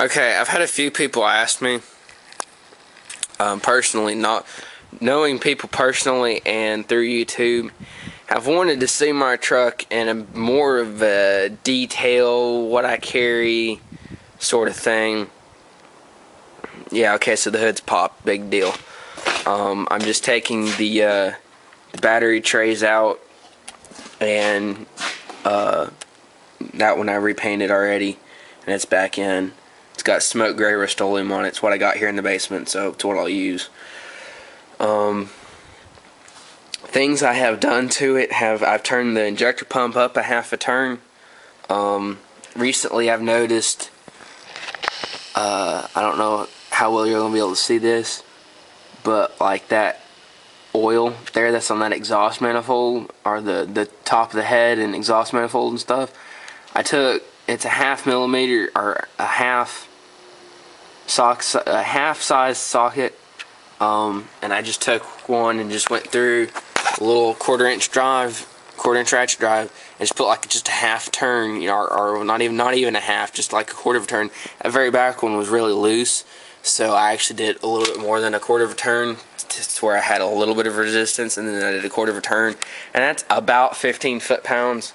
Okay, I've had a few people ask me, personally, not knowing people personally and through YouTube, have wanted to see my truck in a more of a detail, what I carry sort of thing. Yeah, okay, so the hood's popped, big deal. I'm just taking the battery trays out, and that one I repainted already, and it's back in. It's got smoke gray Rust-Oleum on it. It's what I got here in the basement, so it's what I'll use. Things I have done to it I've turned the injector pump up a half a turn. Recently I've noticed, I don't know how well you're going to be able to see this, but like that oil there that's on that exhaust manifold, or the top of the head and exhaust manifold and stuff, it's a half millimeter, or a half size socket, and I just took one and just went through a little quarter-inch ratchet drive, and just put like just a half turn, or not even a half, just like a quarter of a turn. That very back one was really loose, so I actually did a little bit more than a quarter of a turn, just where I had a little bit of resistance, and then I did a quarter of a turn, and that's about 15 foot-pounds.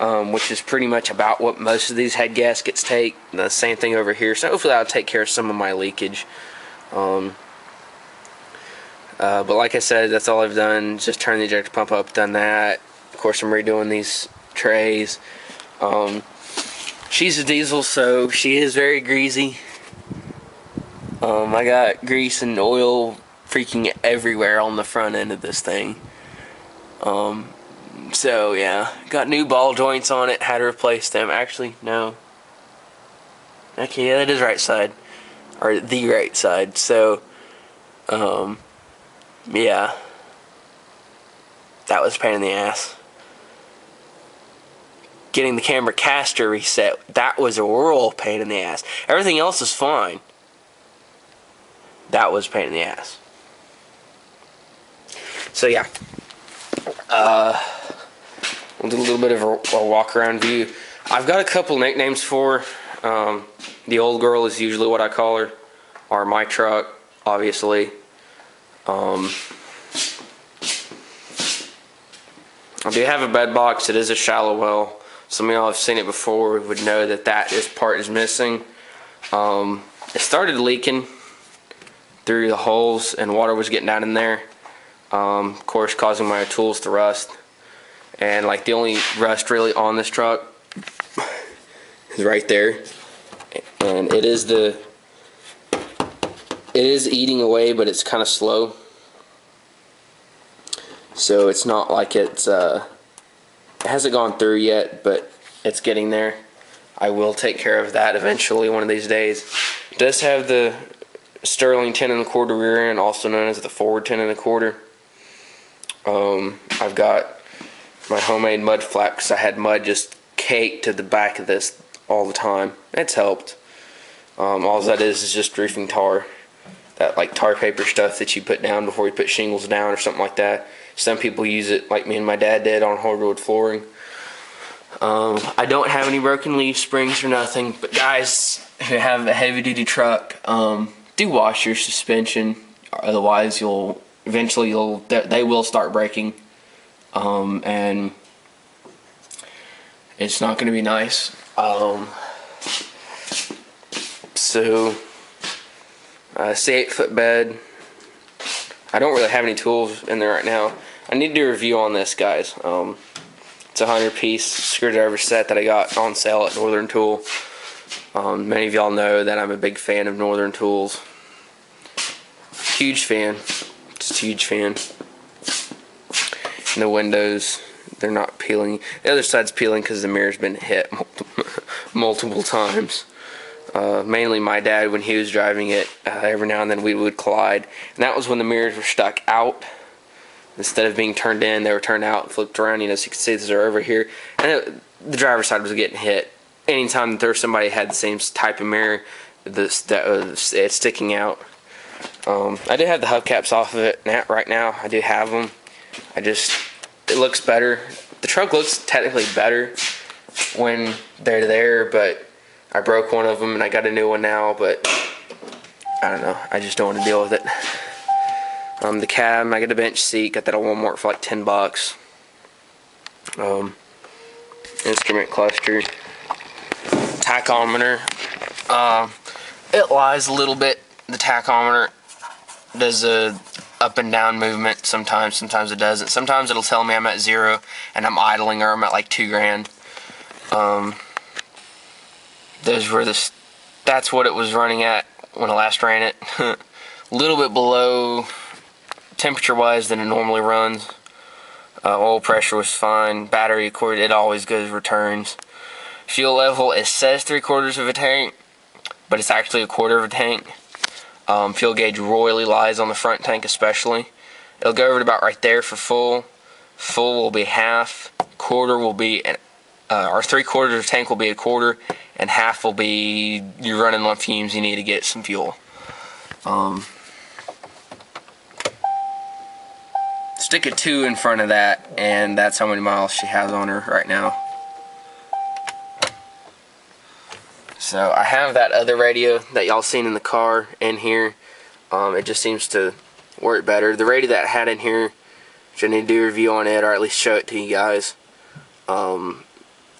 Which is pretty much about what most of these head gaskets take. The same thing over here, so hopefully that'll take care of some of my leakage. But like I said, that's all I've done. Just turn the ejector pump up, done that. Of course, I'm redoing these trays. She's a diesel, so she is very greasy. I got grease and oil freaking everywhere on the front end of this thing. So yeah, got new ball joints on it, had to replace them. Actually, no. Okay, yeah, that is right side. Or the right side. So, yeah. That was a pain in the ass. Getting the camera caster reset, that was a real pain in the ass. Everything else is fine. That was a pain in the ass. So yeah. We'll do a little bit of a walk-around view. I've got a couple nicknames for her. The old girl is usually what I call her, or my truck, obviously. I do have a bed box. It is a shallow well. Some of y'all have seen it before, would know that this part is missing. It started leaking through the holes, and water was getting down in there. Of course, causing my tools to rust. And like the only rust really on this truck is right there, and it is eating away, but it's kind of slow. So it's not like it hasn't gone through yet, but it's getting there. I will take care of that eventually one of these days. It does have the Sterling 10 1/4 rear end, also known as the Ford 10 1/4. I've got my homemade mud flap, because I had mud just caked to the back of this all the time. It's helped. All that is just roofing tar. That like tar paper stuff that you put down before you put shingles down or something like that. Some people use it like me and my dad did on hardwood flooring. I don't have any broken leaf springs or nothing, but guys who have a heavy duty truck, do wash your suspension, otherwise they will start breaking. And it's not going to be nice. So, say 8-foot bed. I don't really have any tools in there right now. I need to do a review on this, guys. It's a 100-piece screwdriver set that I got on sale at Northern Tool. Many of y'all know that I'm a big fan of Northern Tools. Huge fan. Just a huge fan. And the windows, they're not peeling. The other side's peeling because the mirror's been hit multiple times. Mainly my dad, when he was driving it, every now and then we would collide. And that was when the mirrors were stuck out. Instead of being turned in, they were turned out and flipped around. So you can see they're over here. And the driver's side was getting hit. Anytime that there was somebody who had the same type of mirror, it's sticking out. I do have the hubcaps off of it right now. I do have them. It looks better. The truck looks technically better when they're there, but I broke one of them and I got a new one now, but I don't know. I just don't want to deal with it. The cab, I got a bench seat. Got that at Walmart for like $10. Instrument cluster. Tachometer. It lies a little bit. The tachometer does a up and down movement sometimes it doesn't. Sometimes it'll tell me I'm at 0 and I'm idling, or I'm at like 2 grand. That's what it was running at when I last ran it. A little bit below temperature wise than it normally runs. Oil pressure was fine. Battery, of course, it always goes returns. Fuel level, it says 3/4 of a tank, but it's actually 1/4 of a tank. Fuel gauge royally lies on the front tank especially. It'll go over to about right there for full. Full will be half. Quarter will be, or 3/4 of the tank will be 1/4, and half will be you're running on fumes, you need to get some fuel. Stick a 2 in front of that, and that's how many miles she has on her right now. So I have that other radio that y'all seen in the car in here. It just seems to work better. The radio that I had in here, which I need to do a review on it, or at least show it to you guys,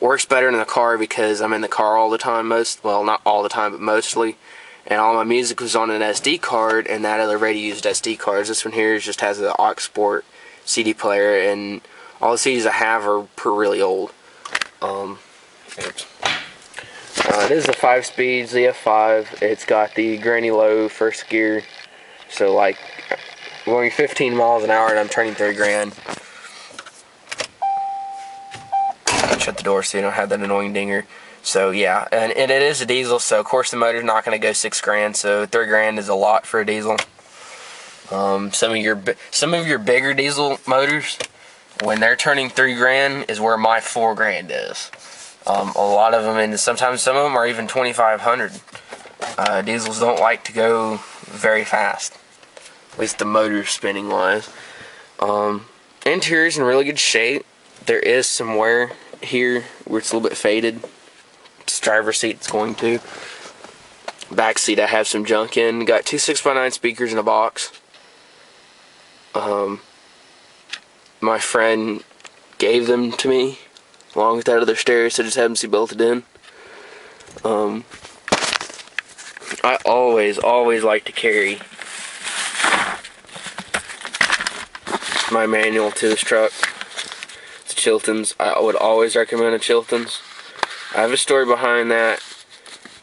works better in the car because I'm in the car all the time. Well, not all the time, but mostly. And all my music was on an SD card, and that other radio used SD cards. This one here just has an aux port CD player, and all the CDs I have are really old. It is a 5-speed ZF5. It's got the granny low first gear, so like going 15 miles an hour and I'm turning 3 grand. Shut the door so you don't have that annoying dinger. So yeah, and it is a diesel, so of course the motor's not going to go 6 grand, so 3 grand is a lot for a diesel. Some of your bigger diesel motors, when they're turning 3 grand, is where my 4 grand is. A lot of them, and sometimes some of them are even 2,500. Diesels don't like to go very fast, at least the motor spinning wise. Interior's in really good shape. There is some wear here where it's a little bit faded. This driver's seat's going to. Back seat I have some junk in. Got 2 6x9 speakers in a box. My friend gave them to me along with that other stereo, so just haven't built it in. I always like to carry my manual to this truck. It's a Chilton's. I would always recommend a Chilton's. I have a story behind that.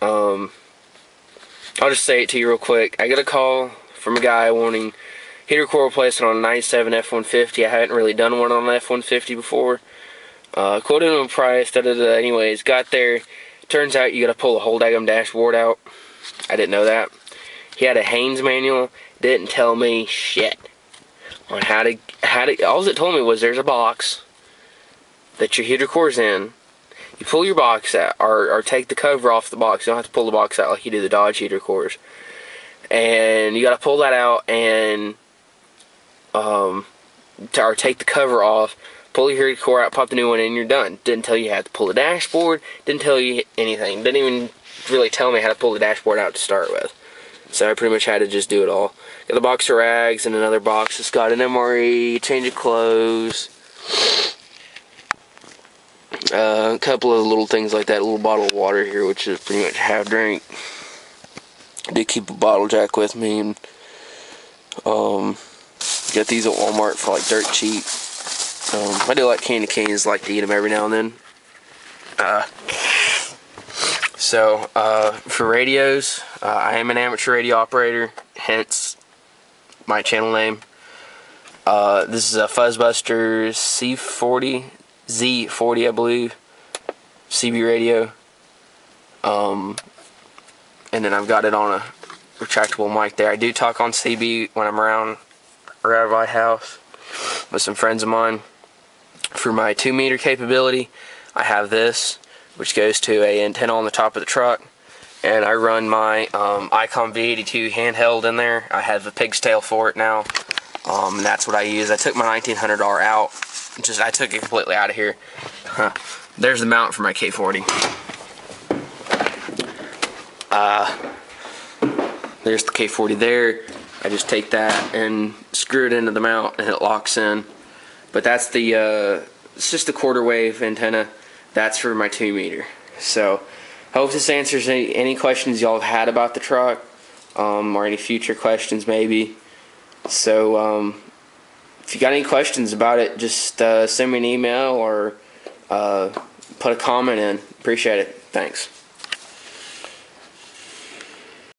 I'll just say it to you real quick. I got a call from a guy wanting heater core replacement on a 97 F-150. I hadn't really done one on an F-150 before. Quoted him a price, anyways, got there. Turns out you gotta pull the whole daggum dashboard out. I didn't know that. He had a Haynes manual, didn't tell me shit on how to, all it told me was there's a box that your heater core's in. You pull your box out, or take the cover off the box. You don't have to pull the box out like you do the Dodge heater cores. And you gotta pull that out and, or take the cover off, pull your heater core out, pop the new one in, and you're done. Didn't tell you how to pull the dashboard, didn't tell you anything. Didn't even really tell me how to pull the dashboard out to start with. So I pretty much had to just do it all. Got a box of rags and another box that's got an MRE, change of clothes, a couple of little things like that, a little bottle of water here, which is pretty much half drink. I did keep a bottle jack with me, and got these at Walmart for like dirt cheap. I do like candy canes, like to eat them every now and then. For radios, I am an amateur radio operator, hence my channel name. This is a Fuzzbuster Z40, I believe, CB radio. And then I've got it on a retractable mic there. I do talk on CB when I'm around my house with some friends of mine. For my 2-meter capability, I have this, which goes to an antenna on the top of the truck, and I run my Icom V82 handheld in there. I have a pig's tail for it now, and that's what I use. I took my 1900R out. I took it completely out of here. There's the mount for my K40. There's the K40 there. I just take that and screw it into the mount and it locks in. But that's the, it's just a quarter wave antenna. That's for my 2 meter. So, hope this answers any questions y'all have had about the truck, or any future questions maybe. So, if you got any questions about it, just send me an email or put a comment in. Appreciate it. Thanks.